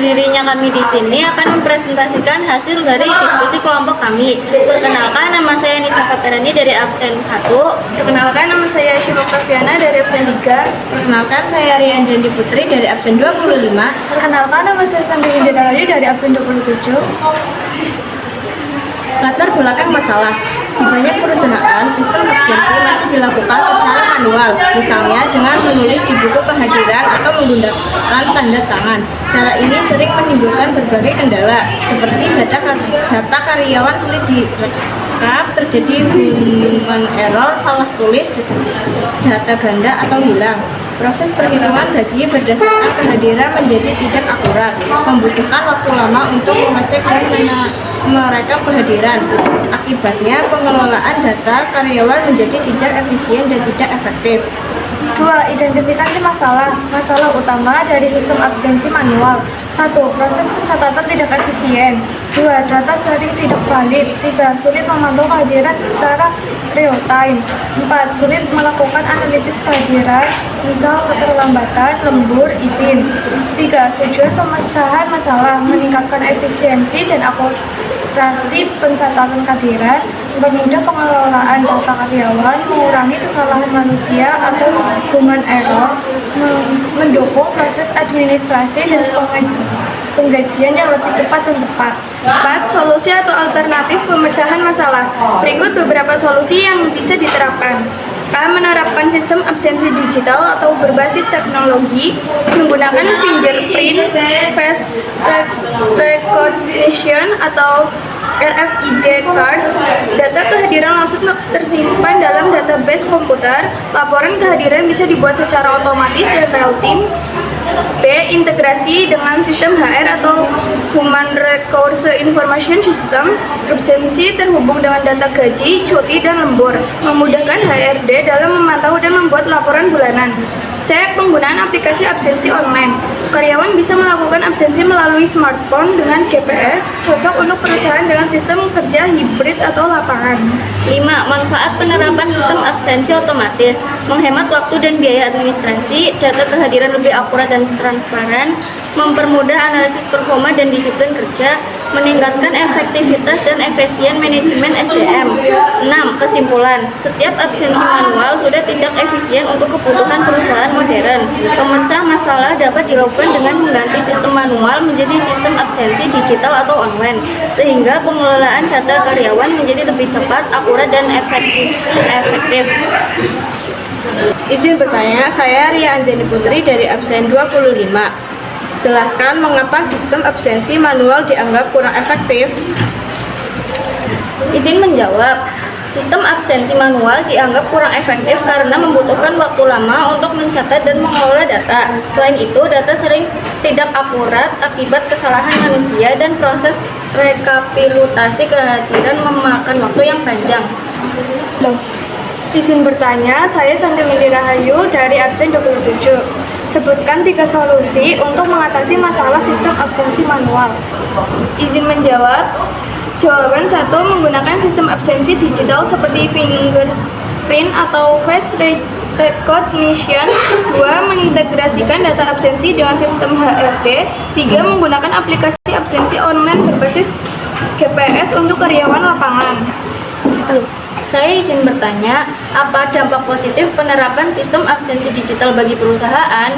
Berdirinya kami di sini akan mempresentasikan hasil dari diskusi kelompok kami. Perkenalkan, nama saya Nisa Faterani dari absen 1. Perkenalkan, nama saya Syifa Oktaviana dari absen 3. Perkenalkan, saya Rian Jandi Putri dari absen 25. Perkenalkan, nama saya Santi Hidayati dari absen 27. Latar belakang masalah. Di banyak perusahaan, sistem absensi masih dilakukan secara manual, misalnya dengan menulis di buku kehadiran atau menggunakan tanda tangan. Cara ini sering menimbulkan berbagai kendala, seperti data karyawan sulit direkap, terjadi human error, salah tulis, data ganda atau hilang. Proses perhitungan gaji berdasarkan kehadiran menjadi tidak akurat, membutuhkan waktu lama untuk mengecek dan merekam kehadiran. Akibatnya, pengelolaan data karyawan menjadi tidak efisien dan tidak efektif. 2. Identifikasi masalah. Masalah utama dari sistem absensi manual. 1. Proses pencatatan tidak efisien. 2. Data sering tidak valid. 3. Sulit memantau kehadiran secara real time. 4. Sulit melakukan analisis kehadiran, misal keterlambatan, lembur, izin. 3. Tujuan pemecahan masalah, meningkatkan efisiensi dan akurasi pencatatan kehadiran, mempermudah pengelolaan data karyawan, mengurangi kesalahan manusia atau human error, mendukung proses administrasi dan penggajian yang lebih cepat dan tepat. 4. Solusi atau alternatif pemecahan masalah. Berikut beberapa solusi yang bisa diterapkan. A. Menerapkan sistem absensi digital atau berbasis teknologi menggunakan fingerprint, face recognition atau RFID card. Data kehadiran langsung tersimpan dalam database komputer. Laporan kehadiran bisa dibuat secara otomatis dan real time. B. Integrasi dengan sistem HR atau Human Resource Information System. Absensi terhubung dengan data gaji, cuti, dan lembur, memudahkan HRD dalam memantau dan membuat laporan bulanan. C. Penggunaan aplikasi absensi online. Karyawan bisa melakukan absensi melalui smartphone dengan GPS, cocok untuk perusahaan dengan sistem kerja hibrid atau lapangan. 5. Manfaat penerapan sistem absensi otomatis. Menghemat waktu dan biaya administrasi, data kehadiran lebih akurat dan transparan, mempermudah analisis performa dan disiplin kerja, meningkatkan efektivitas dan efisien manajemen SDM. 6. Kesimpulan, setiap absensi manual sudah tidak efisien untuk kebutuhan perusahaan modern. Pemecah masalah dapat dilakukan dengan mengganti sistem manual menjadi sistem absensi digital atau online, sehingga pengelolaan data karyawan menjadi lebih cepat, akurat, dan efektif. Izin bertanya, saya Ria Anjani Putri dari absen 25. Jelaskan mengapa sistem absensi manual dianggap kurang efektif. Izin menjawab. Sistem absensi manual dianggap kurang efektif karena membutuhkan waktu lama untuk mencatat dan mengelola data. Selain itu, data sering tidak akurat akibat kesalahan manusia dan proses rekapitulasi kehadiran memakan waktu yang panjang. Izin bertanya, saya Santi Rahayu dari absen 27. Sebutkan 3 solusi untuk mengatasi masalah sistem absensi manual. Izin menjawab. Jawaban 1. Menggunakan sistem absensi digital seperti fingerprint atau face recognition. 2. Mengintegrasikan data absensi dengan sistem HRD. 3. Menggunakan aplikasi absensi online berbasis GPS untuk karyawan lapangan. Saya izin bertanya, apa dampak positif penerapan sistem absensi digital bagi perusahaan?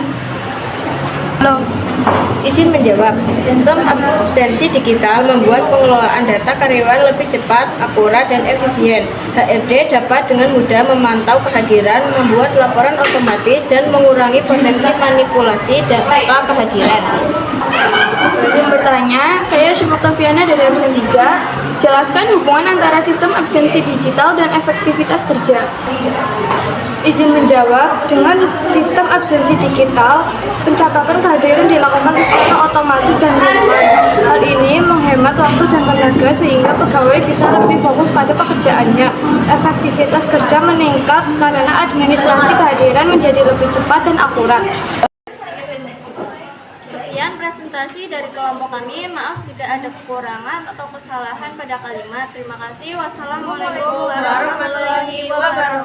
Izin menjawab. Sistem absensi digital membuat pengelolaan data karyawan lebih cepat, akurat, dan efisien. HRD dapat dengan mudah memantau kehadiran, membuat laporan otomatis, dan mengurangi potensi manipulasi data kehadiran. Izin bertanya, saya Syifa Oktaviana dari absen 3. Jelaskan hubungan antara sistem absensi digital dan efektivitas kerja. Izin menjawab, dengan sistem absensi digital, pencatatan kehadiran dilakukan secara otomatis dan real-time. Hal ini menghemat waktu dan tenaga sehingga pegawai bisa lebih fokus pada pekerjaannya. Efektivitas kerja meningkat karena administrasi kehadiran menjadi lebih cepat dan akurat. Sekian presentasi dari kelompok kami. Maaf jika ada kekurangan atau kesalahan pada kalimat. Terima kasih. Wassalamualaikum warahmatullahi wabarakatuh.